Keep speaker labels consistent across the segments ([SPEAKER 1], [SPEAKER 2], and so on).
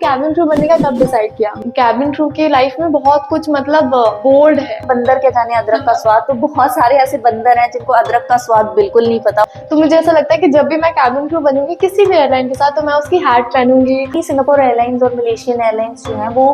[SPEAKER 1] Cabin crew बनने का कब डिसाइड किया? कैबिन क्रू की लाइफ में बहुत कुछ मतलब बोर्ड है।
[SPEAKER 2] बंदर के जाने अदरक का स्वाद, तो बहुत सारे ऐसे बंदर हैं जिनको अदरक का स्वाद बिल्कुल नहीं पता।
[SPEAKER 1] तो मुझे ऐसा लगता है कि जब भी मैं कैबिन क्रू बनूंगी किसी भी एयरलाइन के साथ, तो मैं उसकी हैट पहनूंगी।
[SPEAKER 2] कि सिंगापुर एयरलाइंस और मलेशियन एयरलाइंस जो हैं वो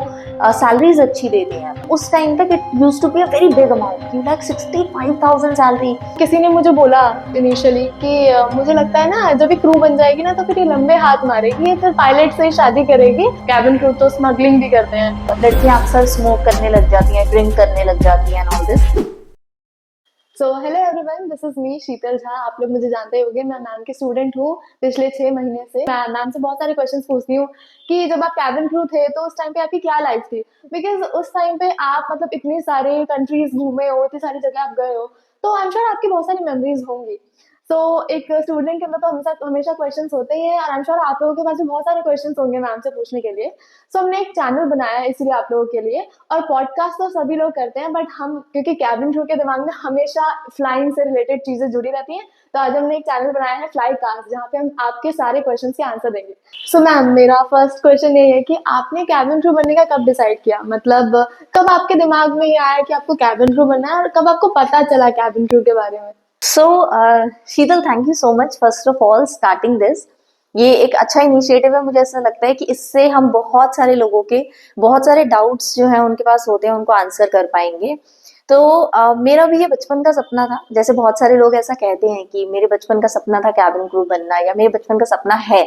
[SPEAKER 2] सैलरीज अच्छी देते हैं। उस टाइम तक it used to be a very big amount, like 65,000 salary.
[SPEAKER 1] किसी ने मुझे बोला इनिशियली कि मुझे लगता है ना जब ये क्रू बन जाएगी ना तो फिर ये लंबे हाथ मारेगी, फिर पायलट से ही शादी करेगी। कैबिन क्रू तो स्मगलिंग भी करते हैं।
[SPEAKER 2] लड़कियां अक्सर स्मोक करने लग जाती हैं, ड्रिंक करने लग जाती हैं, all this.
[SPEAKER 1] So hello everyone, this is me Sheetal Jha. आप लोग मुझे जानते होंगे, मैं मैम की स्टूडेंट हूँ पिछले 6 महीने से। मैं मैम से बहुत सारे क्वेश्चंस पूछती हूँ कि जब आप कैबिन क्रू थे तो उस टाइम पे आपकी क्या लाइफ थी, बिकॉज उस टाइम पे आप मतलब इतनी सारे कंट्रीज घूमे हो, इतनी सारी जगह आप गए हो, तो आई एम श्योर आपकी बहुत सारी मेमोरीज होंगी। सो एक स्टूडेंट के अंदर तो हमेशा हमेशा क्वेश्चंस होते ही हैं, और आई एम श्योर आप लोगों के पास भी बहुत सारे क्वेश्चंस होंगे मैम से पूछने के लिए। सो हमने एक चैनल बनाया है इसीलिए आप लोगों के लिए। और पॉडकास्ट तो सभी लोग करते हैं, बट हम क्योंकि कैबिन क्रू के दिमाग में हमेशा फ्लाइंग से रिलेटेड चीजें जुड़ी रहती हैं, तो आज हमने एक चैनल बनाया है फ्लाई कास्ट, जहाँ पे हम आपके सारे क्वेश्चन के आंसर देंगे। सो मैम, मेरा फर्स्ट क्वेश्चन ये है कि आपने कैबिन क्रू बनने का कब डिसाइड किया? मतलब कब आपके दिमाग में ये आया कि आपको कैबिन क्रू बनना है, और कब आपको पता चला कैबिन क्रू के बारे में?
[SPEAKER 2] So Sheetal, thank you so much first of all starting this. ये एक अच्छा इनिशिएटिव है। मुझे ऐसा लगता है कि इससे हम बहुत सारे लोगों के बहुत सारे डाउट्स जो हैं उनके पास होते हैं, उनको आंसर कर पाएंगे। तो मेरा भी ये बचपन का सपना था। जैसे बहुत सारे लोग ऐसा कहते हैं कि मेरे बचपन का सपना था कैबिन क्रू बनना, या मेरे बचपन का सपना है।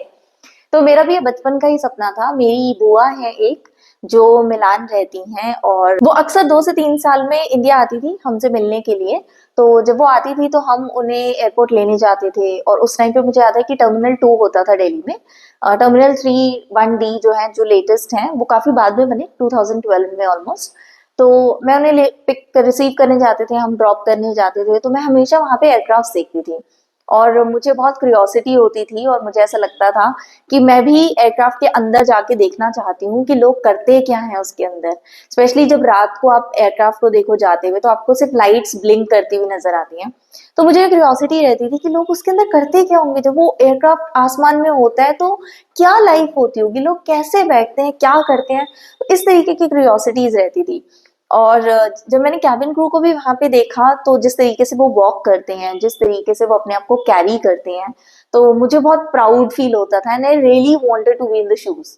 [SPEAKER 2] तो मेरा भी ये बचपन का ही सपना था। मेरी बुआ है एक, जो मिलान रहती हैं, और वो अक्सर 2 से 3 साल में इंडिया आती थी हमसे मिलने के लिए। तो जब वो आती थी तो हम उन्हें एयरपोर्ट लेने जाते थे। और उस टाइम पे मुझे याद है कि टर्मिनल 2 होता था दिल्ली में। टर्मिनल 3 1D जो है, जो लेटेस्ट है, वो काफी बाद में बने, 2012 में ऑलमोस्ट। तो मैं उन्हें पिक रिसीव करने जाते थे, हम ड्रॉप करने जाते थे। तो मैं हमेशा वहां पे एयरक्राफ्ट देखती थी, और मुझे बहुत क्यूरियोसिटी होती थी, और मुझे ऐसा लगता था कि मैं भी एयरक्राफ्ट के अंदर जाके देखना चाहती हूँ कि लोग करते क्या हैं उसके अंदर। स्पेशली जब रात को आप एयरक्राफ्ट को देखो जाते हुए, तो आपको सिर्फ लाइट्स ब्लिंक करती हुई नजर आती हैं। तो मुझे क्यूरियोसिटी रहती थी कि लोग उसके अंदर करते क्या होंगे। जब वो एयरक्राफ्ट आसमान में होता है तो क्या लाइफ होती होगी, लोग कैसे बैठते हैं, क्या करते हैं। तो इस तरीके की क्यूरियोसिटीज रहती थी। और जब मैंने कैबिन क्रू को भी वहां पे देखा, तो जिस तरीके से वो वॉक करते हैं, जिस तरीके से वो अपने आप को कैरी करते हैं, तो मुझे बहुत प्राउड फील होता था, and I really wanted to be in the shoes.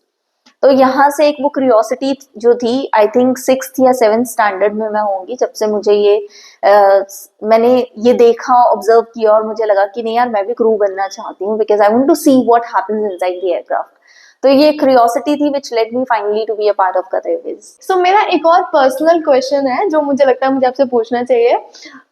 [SPEAKER 2] तो यहाँ से एक वो क्यूरियोसिटी जो थी, आई थिंक 6th या 7th स्टैंडर्ड में मैं होंगी, जब से मुझे ये मैंने ये देखा, ऑब्जर्व किया, और मुझे लगा कि नहीं यार, मैं भी क्रू बनना चाहती हूँ, because I want to see what happens inside the aircraft. तो ये क्यूरियोसिटी थी which led me finally to be a part of Qatar Airways.
[SPEAKER 1] So मेरा एक और पर्सनल क्वेश्चन है जो मुझे लगता है मुझे आपसे पूछना चाहिए।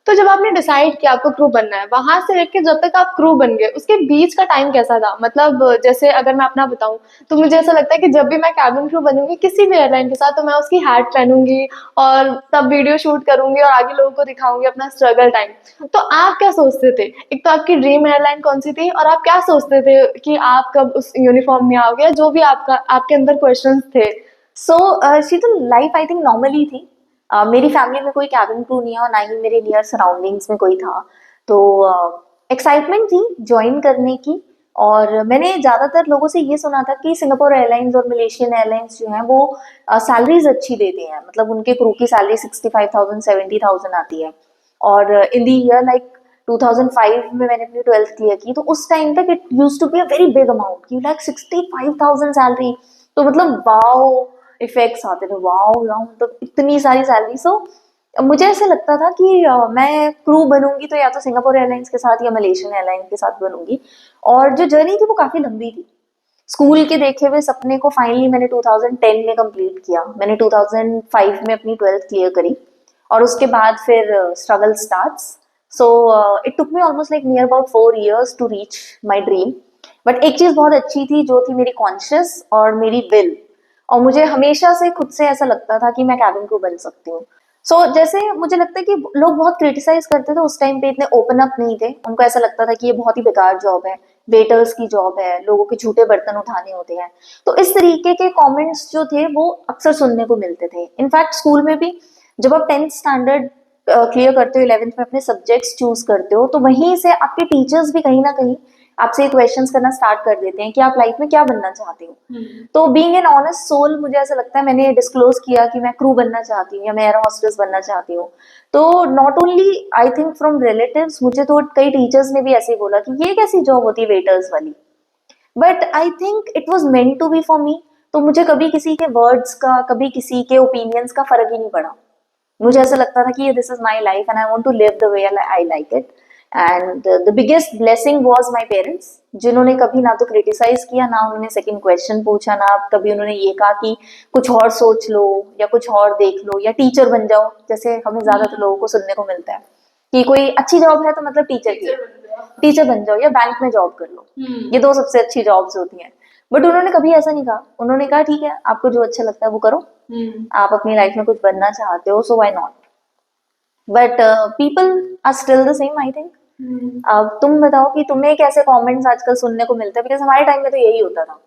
[SPEAKER 1] तो जब आपने डिसाइड किया आपको क्रू बनना है, वहां से लेके जब तक आप क्रू बन गए, उसके बीच का टाइम कैसा था? मतलब जैसे अगर मैं अपना बताऊं, तो मुझे ऐसा लगता है कि जब भी मैं कैबिन क्रू बनूंगी किसी भी एयरलाइन के साथ, तो मैं उसकी हैट पहनूंगी और तब वीडियो शूट करूंगी और आगे लोगों को दिखाऊंगी अपना स्ट्रगल टाइम। तो आप क्या सोचते थे? एक तो आपकी ड्रीम एयरलाइन कौन सी थी, और आप क्या सोचते थे कि आप कब उस यूनिफॉर्म में आओगे, जो भी आपका आपके अंदर क्वेश्चन थे?
[SPEAKER 2] सो शीतल, लाइफ आई थिंक नॉर्मली थी। मेरी फैमिली में कोई कैबिन क्रू नहीं है, और ना ही मेरे नियर सराउंडिंग्स में कोई था। तो एक्साइटमेंट थी ज्वाइन करने की। और मैंने ज्यादातर लोगों से ये सुना था कि सिंगापुर एयरलाइंस और मलेशियन एयरलाइंस जो हैं वो सैलरीज अच्छी देते हैं। मतलब उनके क्रू की सैलरी 65,000 70,000 आती है। और इन दी ईयर लाइक 2005 में मैंने अपनी 12th क्लियर की, तो उस टाइम तक it used to be a very big amount, कि लाइक 65,000 सैलरी। तो मतलब वाओ इफेक्ट्स आते थे, वाओ वाओ, मतलब इतनी सारी सैलरी। सो मुझे ऐसा लगता था कि मैं क्रू बनूंगी तो या तो सिंगापुर एयरलाइंस के साथ या मलेशियन एयरलाइंस के साथ बनूंगी। और जो जर्नी थी वो काफी लंबी थी। स्कूल के देखे हुए सपने को फाइनली मैंने 2010 में कंप्लीट किया। मैंने 2005 में अपनी 12th क्लियर करी, और उसके बाद फिर struggle starts. So it took me almost like near about 4 years to reach my dream. But एक चीज बहुत अच्छी थी, जो थी मेरी कॉन्शियस और मेरी विल। और मुझे हमेशा से खुद से ऐसा लगता था कि मैं कैबिन क्रू बन सकती हूँ। जैसे मुझे लगता है कि लोग बहुत क्रिटिसाइज करते थे उस टाइम पे, इतने ओपन अप नहीं थे। उनको ऐसा लगता था कि ये बहुत ही बेकार जॉब है, वेटर्स की जॉब है, लोगों के झूठे बर्तन उठाने होते हैं। तो इस तरीके के कमेंट्स जो थे वो अक्सर सुनने को मिलते थे। इनफैक्ट स्कूल में भी जब आप 10th स्टैंडर्ड क्लियर करते हो, 11th में अपने सब्जेक्ट्स चूज करते हो, तो वहीं से आपके टीचर्स भी कहीं ना कहीं आपसे ये क्वेश्चंस करना स्टार्ट कर देते हैं कि आप लाइफ में क्या बनना चाहते हो। तो बीइंग एन ऑनेस्ट सोल, मुझे ऐसा लगता है, मैंने डिस्क्लोज किया कि मैं क्रू बनना चाहती हूँ या मैं एयर हॉस्टेस बनना चाहती हूँ। तो not only I think from relatives, मुझे तो कई टीचर्स ने भी ऐसे ही बोला कि ये कैसी जॉब होती है वेटर्स वाली, but I think it was meant to be for me. तो मुझे कभी किसी के वर्ड्स का, कभी किसी के ओपिनियंस का फर्क ही नहीं पड़ा। मुझे ऐसा लगता था कि this is my life and I want to live the way I like it. And the biggest blessing was my parents, जिन्होंने कभी ना तो क्रिटिसाइज किया, ना उन्होंने सेकंड क्वेश्चन पूछा, ना कभी उन्होंने ये कहा कि कुछ और सोच लो या कुछ और देख लो या टीचर बन जाओ, जैसे हमें ज्यादातर लोगों को सुनने को मिलता है कि कोई अच्छी जॉब है तो मतलब टीचर की, टीचर बन जाओ या बैंक में जॉब कर लो, ये दो सबसे अच्छी जॉब्स होती हैं। बट उन्होंने कभी ऐसा नहीं कहा। उन्होंने कहा ठीक है, आपको जो अच्छा लगता है वो करो, आप अपनी लाइफ में कुछ बनना चाहते हो so why not. But people are still the same I think. अब तुम बताओ कि तुम्हें कैसे कमेंट्स आजकल सुनने को मिलते हैं, बिकॉज हमारे टाइम में तो यही होता था।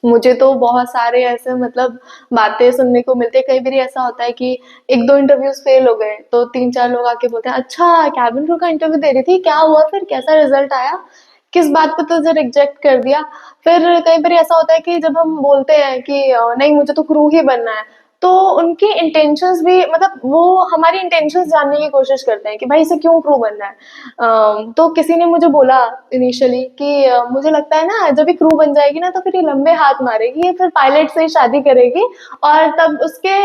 [SPEAKER 1] मुझे तो बहुत सारे ऐसे मतलब बातें सुनने को मिलते हैं। कई बार ऐसा होता है कि एक दो इंटरव्यूज फेल हो गए तो तीन चार लोग आके बोलते हैं, अच्छा कैबिन क्रू का इंटरव्यू दे रही थी, क्या हुआ फिर, कैसा रिजल्ट आया, किस बात पे तुझे रिजेक्ट कर दिया। फिर कई बार ऐसा होता है कि जब हम बोलते हैं कि नहीं मुझे तो क्रू ही बनना है, तो उनकी इंटेंशंस भी मतलब वो हमारी इंटेंशंस जानने की कोशिश करते हैं कि भाई इसे क्यों क्रू बनना है। तो किसी ने मुझे बोला इनिशियली कि मुझे लगता है ना जब ये क्रू बन जाएगी ना तो फिर ये लंबे हाथ मारेगी, फिर पायलट से ही शादी करेगी और तब उसके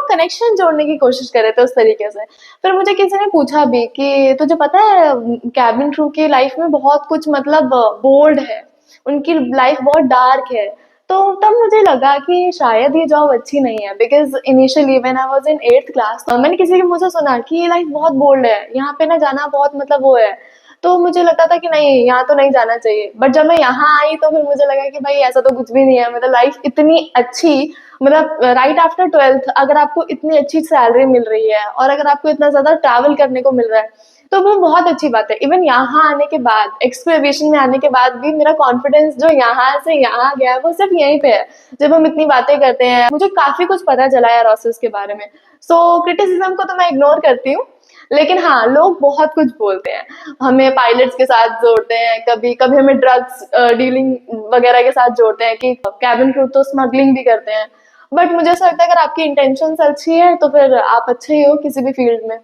[SPEAKER 1] कनेक्शन जोड़ने की कोशिश करे थे उस तरीके से। फिर मुझे किसी ने पूछा भी कि तुझे पता है कैबिन क्रू की लाइफ में बहुत कुछ मतलब बोल्ड है, उनकी लाइफ बहुत डार्क है। तो तब मुझे लगा कि शायद ये जॉब अच्छी नहीं है, because initially when I was in 8th class मैंने किसी के मुंह से सुना कि ये लाइफ बहुत बोल्ड है, यहाँ पे ना जाना बहुत मतलब वो है। तो मुझे लगता था कि नहीं यहाँ तो नहीं जाना चाहिए, बट जब मैं यहाँ आई तो फिर मुझे लगा कि भाई ऐसा तो कुछ भी नहीं है, मतलब लाइफ इतनी अच्छी, मतलब राइट आफ्टर 12th अगर आपको इतनी अच्छी सैलरी मिल रही है और अगर आपको इतना ज्यादा ट्रैवल करने को मिल रहा है तो वो बहुत अच्छी बात है। इवन यहाँ आने के बाद, एक्सपो एविएशन में आने के बाद भी मेरा कॉन्फिडेंस जो यहाँ से यहाँ गया है वो सिर्फ यहीं पे है। जब हम इतनी बातें करते हैं मुझे काफी कुछ पता चला है रोसेस के बारे में। सो क्रिटिसिज्म को तो मैं इग्नोर करती हूँ, लेकिन हाँ लोग बहुत कुछ बोलते हैं, हमें पायलट्स के साथ जोड़ते हैं, कभी कभी हमें ड्रग्स डीलिंग वगैरह के साथ जोड़ते हैं कि कैबिन क्रू तो स्मगलिंग भी करते हैं। बट मुझे ऐसा लगता है अगर आपकी इंटेंशन अच्छी है तो फिर आप अच्छे ही हो किसी भी फील्ड में।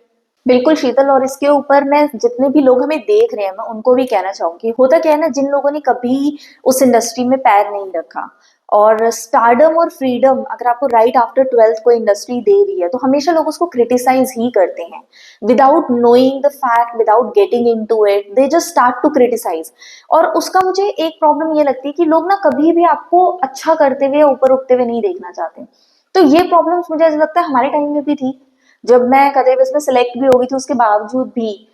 [SPEAKER 2] बिल्कुल शीतल, और इसके ऊपर मैं जितने भी लोग हमें देख रहे हैं मैं उनको भी कहना चाहूंगी, होता क्या है ना, जिन लोगों ने कभी उस इंडस्ट्री में पैर नहीं रखा, और स्टारडम और फ्रीडम अगर आपको राइट आफ्टर 12th कोई इंडस्ट्री दे रही है तो हमेशा लोग उसको क्रिटिसाइज ही करते हैं without knowing the fact, without getting into it, they just start to criticise. और उसका मुझे एक प्रॉब्लम ये लगती है कि लोग ना कभी भी आपको अच्छा करते हुए, ऊपर उठते हुए नहीं देखना चाहते। तो ये प्रॉब्लम्स मुझे ऐसा लगता है हमारे टाइम में भी थी। जब मैं कदे बस में सिलेक्ट भी हो गई थी उसके बावजूद भी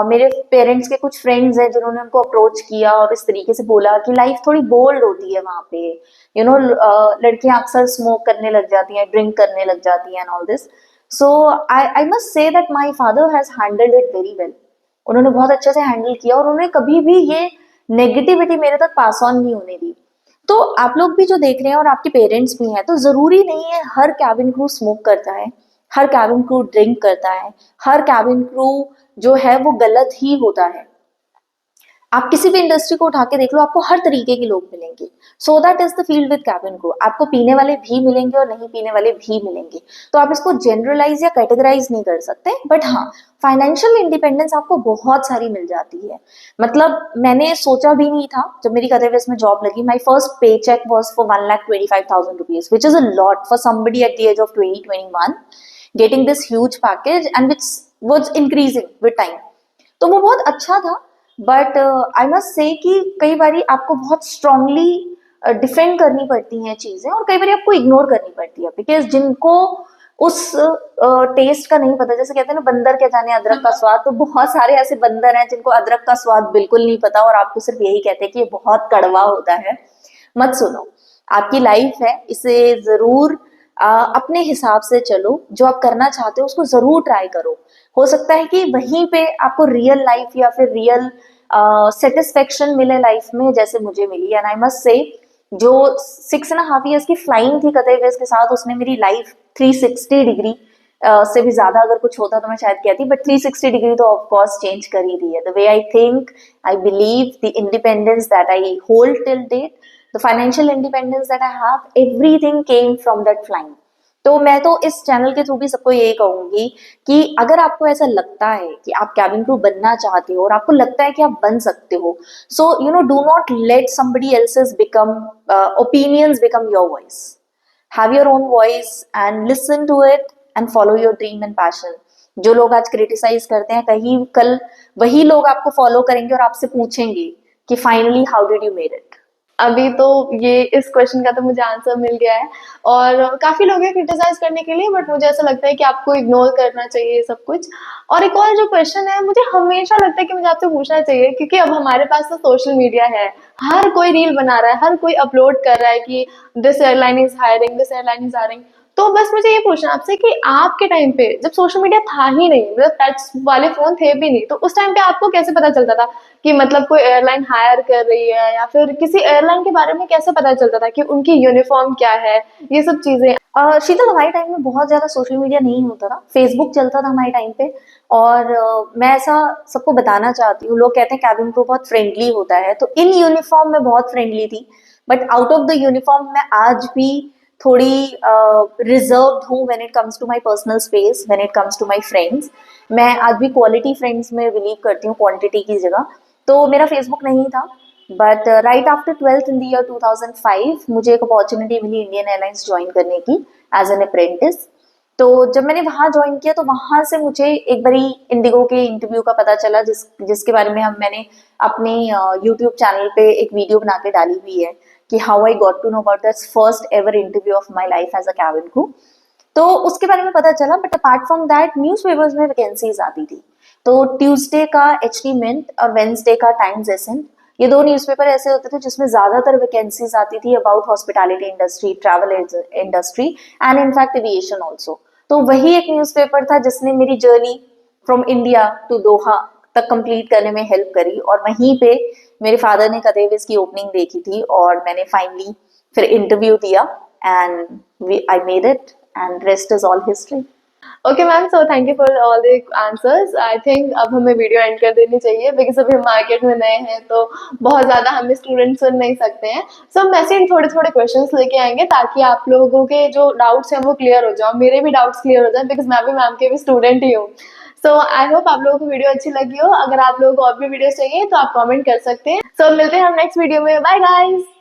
[SPEAKER 2] मेरे पेरेंट्स के कुछ फ्रेंड्स हैं जिन्होंने उनको अप्रोच किया और इस तरीके से बोला कि लाइफ थोड़ी बोल्ड होती है वहां पे, यू नो, लड़कियां अक्सर स्मोक करने लग जाती हैं, ड्रिंक करने लग जाती हैं and all this. So I must say that my father has handled it very well. उन्होंने बहुत अच्छे से हैंडल किया और उन्होंने कभी भी ये नेगेटिविटी मेरे तक पास ऑन नहीं होने दी। तो आप लोग भी जो देख रहे हैं और आपके पेरेंट्स भी हैं, तो जरूरी नहीं है हर कैबिन क्रू स्मोक करता है, हर कैबिन क्रू ड्रिंक करता है, हर कैबिन क्रू जो है वो गलत ही होता है। आप किसी भी इंडस्ट्री को उठा के देख लो, आपको हर तरीके के लोग मिलेंगे। So that is the field with cabin crew. आपको पीने वाले भी मिलेंगे और नहीं पीने वाले भी मिलेंगे। तो आप इसको जनरलाइज या कैटेगराइज नहीं कर सकते, बट हाँ, फाइनेंशियल इंडिपेंडेंस आपको बहुत सारी मिल जाती है। मतलब मैंने सोचा भी नहीं था जब मेरी कदरवेस में जॉब लगी, my first pay cheque was for 1,25,000 rupees, which is a lot for somebody at the age of 20-21 getting this huge package and which was increasing with time. तो वो बहुत अच्छा था। बट आई मस्ट से कि कई बारी आपको बहुत स्ट्रांगली डिफेंड करनी पड़ती हैं चीजें, और कई बारी आपको इग्नोर करनी पड़ती है, बिकॉज जिनको उस टेस्ट का नहीं पता, जैसे कहते हैं ना बंदर क्या जाने अदरक का स्वाद, तो बहुत सारे ऐसे बंदर हैं जिनको अदरक का स्वाद बिल्कुल नहीं पता और आपको सिर्फ यही कहते हैं कि ये बहुत कड़वा होता है। मत सुनो, आपकी लाइफ है, इसे जरूर अपने हिसाब से चलो, जो आप करना चाहते हो उसको जरूर ट्राई करो। हो सकता है कि वहीं पे आपको रियल लाइफ या फिर रियल सेटिस्फेक्शन मिले लाइफ में, जैसे मुझे मिली। एंड आई मस्ट से जो 6.5 years की फ्लाइंग थी कतई वेज के साथ, उसने मेरी लाइफ 360 डिग्री से भी ज्यादा अगर कुछ होता तो मैं शायद कहती, बट 360 डिग्री तो ऑफ कोर्स चेंज कर ही दी है। The way I think, I believe, the independence that I hold till date, the financial independence that I have, everything came from that flying. तो मैं तो इस चैनल के थ्रू भी सबको यही कहूंगी कि अगर आपको ऐसा लगता है कि आप कैबिन क्रू बनना चाहते हो और आपको लगता है कि आप बन सकते हो, so you know, do not let somebody else's become opinions become your voice. Have your own voice and listen to it and follow your dream and passion. जो लोग आज क्रिटिसाइज करते हैं, कहीं कल वही लोग आपको फॉलो करेंगे और आपसे पूछेंगे कि finally how did you made it.
[SPEAKER 1] अभी तो ये इस क्वेश्चन का तो मुझे आंसर मिल गया है, और काफी लोग हैं क्रिटिसाइज करने के लिए, बट मुझे ऐसा लगता है कि आपको इग्नोर करना चाहिए सब कुछ। और एक और जो क्वेश्चन है, मुझे हमेशा लगता है कि मुझे आपसे पूछना चाहिए, क्योंकि अब हमारे पास तो सोशल मीडिया है, हर कोई रील बना रहा है, हर कोई अपलोड कर रहा है कि this airline is hiring, this airline is hiring. तो बस मुझे ये पूछना आपसे कि आपके टाइम पे जब सोशल मीडिया था ही नहीं, मतलब टच वाले फोन थे भी नहीं, तो उस टाइम पे आपको कैसे पता चलता था कि मतलब कोई एयरलाइन हायर कर रही है, या फिर किसी एयरलाइन के बारे में कैसे पता चलता था कि उनकी यूनिफॉर्म क्या है, ये सब चीजें?
[SPEAKER 2] शीतल, हमारे टाइम में बहुत ज्यादा सोशल मीडिया नहीं होता था, फेसबुक चलता था हमारे टाइम पे। और मैं ऐसा सबको बताना चाहती हूँ, लोग कहते हैं कैबिन क्रू बहुत फ्रेंडली होता है, तो इन यूनिफॉर्म में बहुत फ्रेंडली थी, but out of the uniform मैं आज भी थोड़ी रिजर्व्ड हूँ when it comes to my personal space, when it comes to my friends. मैं आज भी क्वालिटी फ्रेंड्स में बिलीव करती हूँ क्वांटिटी की जगह। तो मेरा फेसबुक नहीं था, but right after 12th in the year 2005 मुझे एक अपॉर्चुनिटी मिली इंडियन एयरलाइंस ज्वाइन करने की एज एन अप्रेंटिस। तो जब मैंने वहां ज्वाइन किया तो वहां से मुझे एक बारी इंडिगो के इंटरव्यू का पता चला, जिसके बारे में मैंने अपने यूट्यूब चैनल पे एक वीडियो बना के डाली हुई है कि how I got to know about that first ever interview of my life as a cabin crew. तो उसके बारे में पता चला, but apart from that newspapers में वैकेंसीज आती थी। तो ट्यूसडे का एचटी मिंट और वेंसडे का टाइम्स एसेंट, ये दो न्यूज़पेपर ऐसे होते थे जिसमें ज्यादातर वैकेंसीज आती थी about hospitality industry, travel industry and in fact aviation also. तो वही एक न्यूज़पेपर था जिसने मेरी जर्नी फ्रॉम इंडिया टू दोहा तक कंप्लीट करने में हेल्प करी, और वहीं पे मेरे फादर ने कदेविस की ओपनिंग देखी थी और मैंने फाइनली फिर इंटरव्यू दिया and I made it and rest is all history.
[SPEAKER 1] Okay ma'am, so thank you for all the answers. I think अब हमें वीडियो एंड कर देनी चाहिए, बिकॉज अभी हम मार्केट में नए हैं तो बहुत ज़्यादा हमें स्टूडेंट सुन नहीं सकते हैं। सो हम वैसे ही थोड़े थोड़े क्वेश्चंस लेके आएंगे ताकि आप लोगों के जो डाउट्स हैं वो क्लियर हो जाए, मेरे भी डाउट्स क्लियर हो जाए, बिकॉज मैं भी मैम के भी स्टूडेंट ही हूँ। सो आई होप आप लोगों को वीडियो अच्छी लगी हो। अगर आप लोगों को और भी वीडियोस चाहिए तो आप कमेंट कर सकते हैं। सो मिलते हैं हम नेक्स्ट वीडियो में। Bye guys.